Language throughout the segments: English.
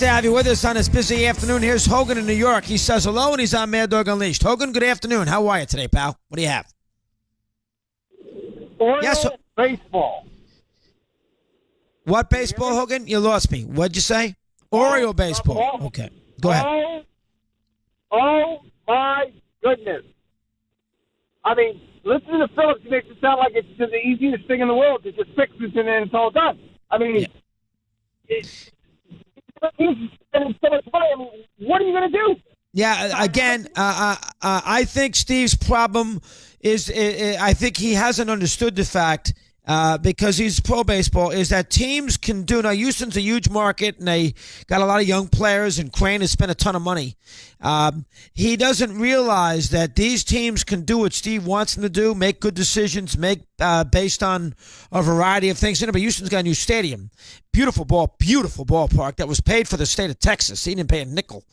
to have you with us on this busy afternoon. Here's Hogan in New York. He says hello, and he's on Mad Dog Unleashed. Hogan, good afternoon. How are you today, pal? What do you have? Orioles baseball. What baseball, Hogan? You lost me. What'd you say? Oriole baseball. Okay. Go ahead. Oh, my goodness. I mean, listen to Phillips. He makes it sound like it's just the easiest thing in the world to just fix this and then it's all done. I mean, it's so much money. I mean, what are you going to do? Yeah, again, I think Steve's problem is I think he hasn't understood the fact because he's pro baseball, is that teams can do. Now, Houston's a huge market, and they got a lot of young players, and Crane has spent a ton of money. He doesn't realize that these teams can do what Steve wants them to do, make good decisions, make based on a variety of things. But Houston's got a new stadium. Beautiful ballpark that was paid for the state of Texas. He didn't pay a nickel.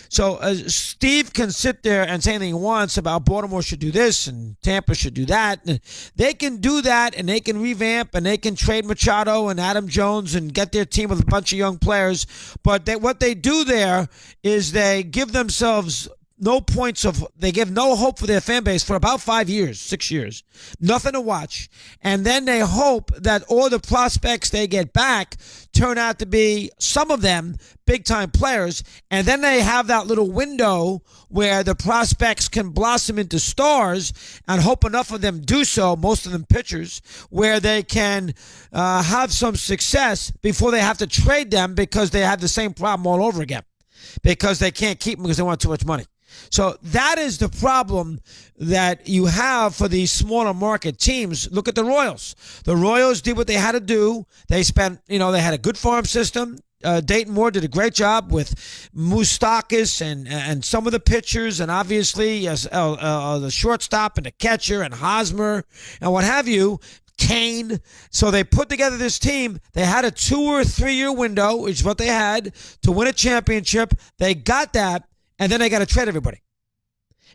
So Steve can sit there and say anything he wants about Baltimore should do this and Tampa should do that. And they can do that, and they can revamp, and they can trade Machado and Adam Jones and get their team with a bunch of young players. But what they do there is they give themselves they give no hope for their fan base for about 5 years, 6 years. Nothing to watch. And then they hope that all the prospects they get back turn out to be, some of them, big-time players. And then they have that little window where the prospects can blossom into stars, and hope enough of them do so, most of them pitchers, where they can have some success before they have to trade them because they have the same problem all over again. Because they can't keep them because they want too much money. So that is the problem that you have for these smaller market teams. Look at the Royals. The Royals did what they had to do. They spent, they had a good farm system. Dayton Moore did a great job with Moustakas and some of the pitchers, and obviously the shortstop and the catcher and Hosmer and what have you. Kane. So they put together this team. They had a 2 or 3 year window, which is what they had, to win a championship. They got that, and then they got to trade everybody.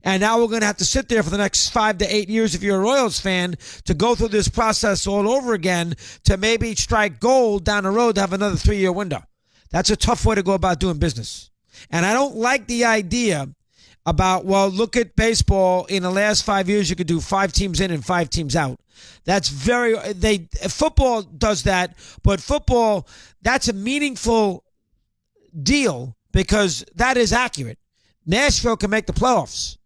And now we're going to have to sit there for the next 5 to 8 years, if you're a Royals fan, to go through this process all over again to maybe strike gold down the road to have another 3 year window. That's a tough way to go about doing business. And I don't like the idea about, look at baseball. In the last 5 years, you could do 5 teams in and 5 teams out. That's football does that, but football, that's a meaningful deal because that is accurate. Nashville can make the playoffs.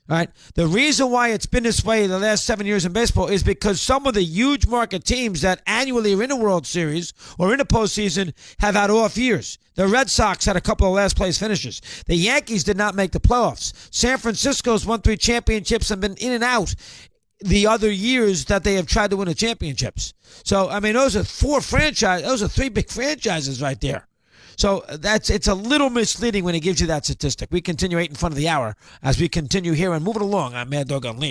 All right. The reason why it's been this way the last 7 years in baseball is because some of the huge market teams that annually are in the World Series or in the postseason have had off years. The Red Sox had a couple of last place finishes. The Yankees did not make the playoffs. San Francisco's won 3 championships and been in and out the other years that they have tried to win the championships. So, those are 3 big franchises right there. So it's a little misleading when he gives you that statistic. We continue 8 in front of the hour as we continue here and moving along on Mad Dog Unleashed.